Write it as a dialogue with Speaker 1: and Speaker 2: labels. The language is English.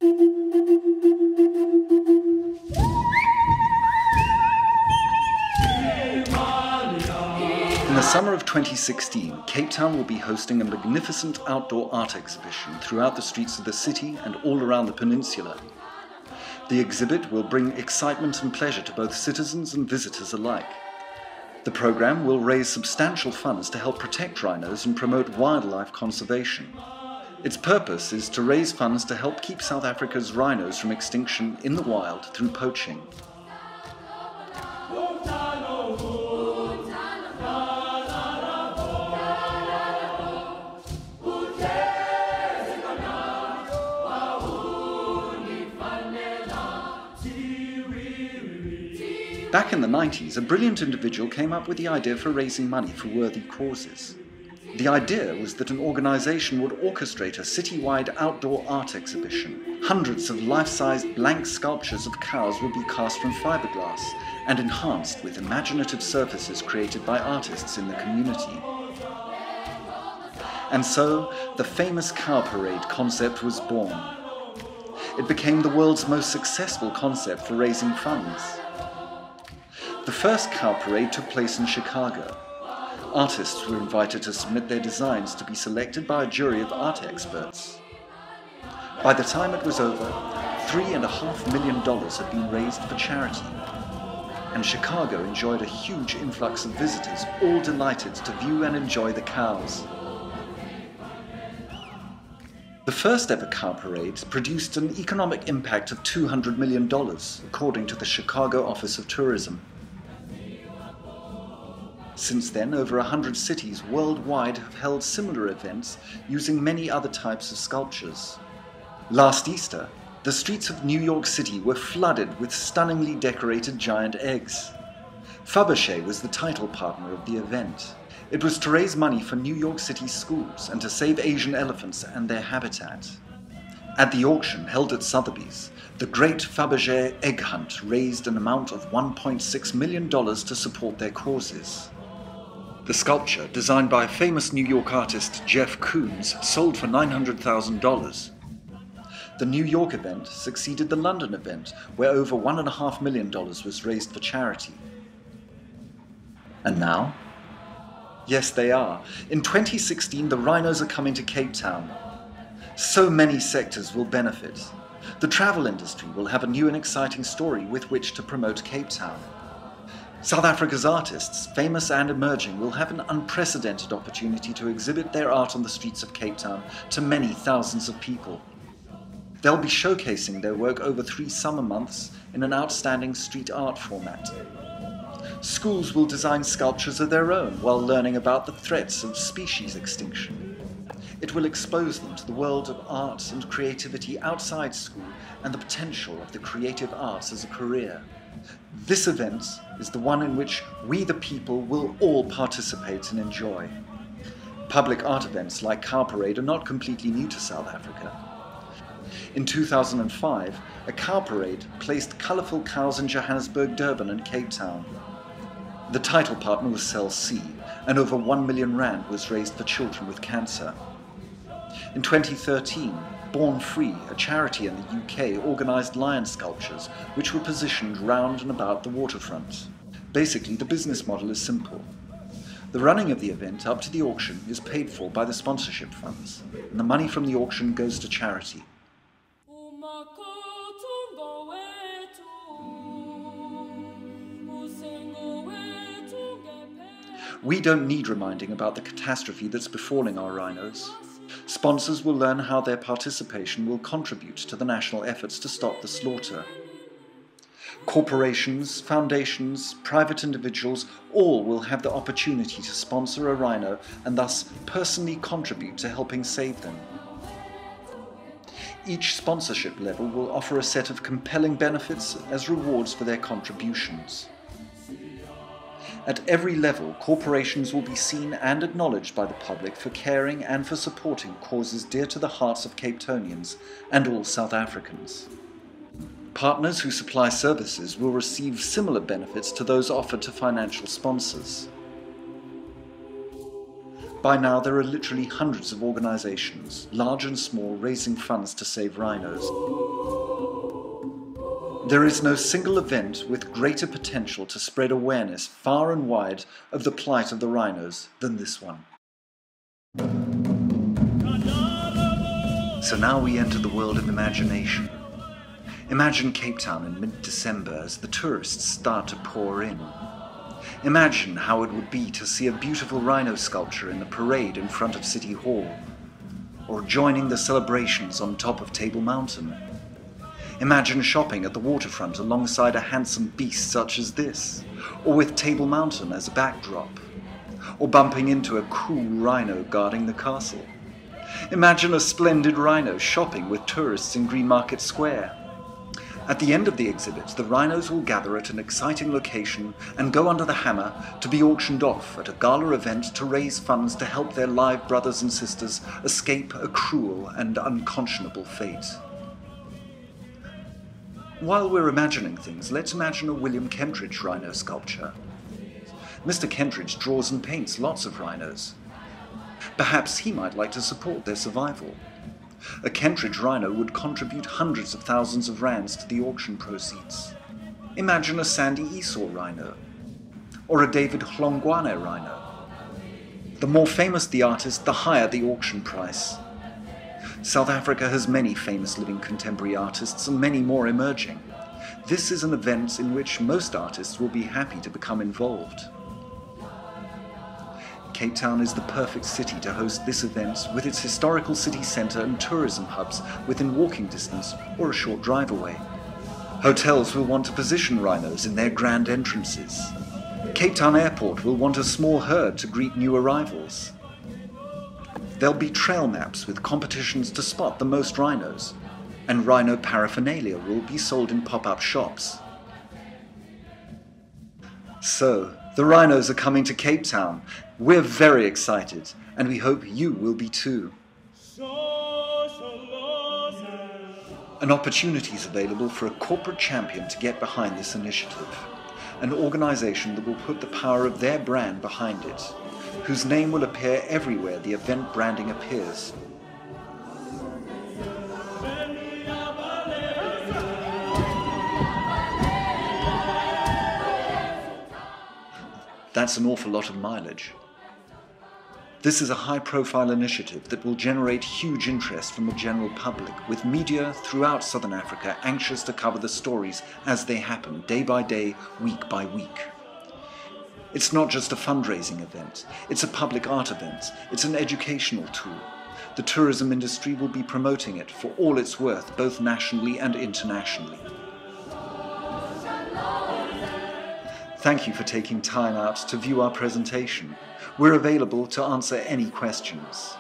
Speaker 1: In the summer of 2016, Cape Town will be hosting a magnificent outdoor art exhibition throughout the streets of the city and all around the peninsula. The exhibit will bring excitement and pleasure to both citizens and visitors alike. The program will raise substantial funds to help protect rhinos and promote wildlife conservation. Its purpose is to raise funds to help keep South Africa's rhinos from extinction in the wild through poaching. Back in the 90s, a brilliant individual came up with the idea for raising money for worthy causes. The idea was that an organization would orchestrate a citywide outdoor art exhibition. Hundreds of life-sized blank sculptures of cows would be cast from fiberglass and enhanced with imaginative surfaces created by artists in the community. And so, the famous cow parade concept was born. It became the world's most successful concept for raising funds. The first cow parade took place in Chicago. Artists were invited to submit their designs to be selected by a jury of art experts. By the time it was over, $3.5 million had been raised for charity, and Chicago enjoyed a huge influx of visitors, all delighted to view and enjoy the cows. The first ever cow parade produced an economic impact of $200 million, according to the Chicago Office of Tourism. Since then, over 100 cities worldwide have held similar events using many other types of sculptures. Last Easter, the streets of New York City were flooded with stunningly decorated giant eggs. Fabergé was the title partner of the event. It was to raise money for New York City schools and to save Asian elephants and their habitat. At the auction held at Sotheby's, the Great Fabergé Egg Hunt raised an amount of $1.6 million to support their causes. The sculpture, designed by famous New York artist Jeff Koons, sold for $900,000. The New York event succeeded the London event, where over $1.5 million was raised for charity. And now? Yes, they are. In 2016, the rhinos are coming to Cape Town. So many sectors will benefit. The travel industry will have a new and exciting story with which to promote Cape Town. South Africa's artists, famous and emerging, will have an unprecedented opportunity to exhibit their art on the streets of Cape Town to many thousands of people. They'll be showcasing their work over 3 summer months in an outstanding street art format. Schools will design sculptures of their own while learning about the threats of species extinction. It will expose them to the world of art and creativity outside school and the potential of the creative arts as a career. This event is the one in which we the people will all participate and enjoy. Public art events like Cow Parade are not completely new to South Africa. In 2005, a cow parade placed colourful cows in Johannesburg, Durban and Cape Town. The title partner was Cell C, and over R1 million was raised for children with cancer. In 2013, Born Free, a charity in the UK, organised lion sculptures which were positioned round and about the waterfront. Basically, the business model is simple. The running of the event up to the auction is paid for by the sponsorship funds, and the money from the auction goes to charity. We don't need reminding about the catastrophe that's befalling our rhinos. Sponsors will learn how their participation will contribute to the national efforts to stop the slaughter. Corporations, foundations, private individuals, all will have the opportunity to sponsor a rhino and thus personally contribute to helping save them. Each sponsorship level will offer a set of compelling benefits as rewards for their contributions. At every level, corporations will be seen and acknowledged by the public for caring and for supporting causes dear to the hearts of Cape Townians and all South Africans. Partners who supply services will receive similar benefits to those offered to financial sponsors. By now there are literally hundreds of organizations, large and small, raising funds to save rhinos. There is no single event with greater potential to spread awareness far and wide of the plight of the rhinos than this one. So now we enter the world of imagination. Imagine Cape Town in mid-December as the tourists start to pour in. Imagine how it would be to see a beautiful rhino sculpture in the parade in front of City Hall, or joining the celebrations on top of Table Mountain. Imagine shopping at the waterfront alongside a handsome beast such as this, or with Table Mountain as a backdrop, or bumping into a cool rhino guarding the castle. Imagine a splendid rhino shopping with tourists in Greenmarket Square. At the end of the exhibit, the rhinos will gather at an exciting location and go under the hammer to be auctioned off at a gala event to raise funds to help their live brothers and sisters escape a cruel and unconscionable fate. While we're imagining things, let's imagine a William Kentridge rhino sculpture. Mr. Kentridge draws and paints lots of rhinos. Perhaps he might like to support their survival. A Kentridge rhino would contribute hundreds of thousands of rands to the auction proceeds. Imagine a Sandy Esau rhino, or a David Hlongwane rhino. The more famous the artist, the higher the auction price. South Africa has many famous living contemporary artists and many more emerging. This is an event in which most artists will be happy to become involved. Cape Town is the perfect city to host this event with its historical city centre and tourism hubs within walking distance or a short drive away. Hotels will want to position rhinos in their grand entrances. Cape Town Airport will want a small herd to greet new arrivals. There'll be trail maps with competitions to spot the most rhinos, and rhino paraphernalia will be sold in pop-up shops. So, the rhinos are coming to Cape Town. We're very excited, and we hope you will be too. An opportunity is available for a corporate champion to get behind this initiative, an organization that will put the power of their brand behind it, whose name will appear everywhere the event branding appears. That's an awful lot of mileage. This is a high-profile initiative that will generate huge interest from the general public, with media throughout Southern Africa anxious to cover the stories as they happen, day by day, week by week. It's not just a fundraising event, it's a public art event, it's an educational tool. The tourism industry will be promoting it for all it's worth, both nationally and internationally. Thank you for taking time out to view our presentation. We're available to answer any questions.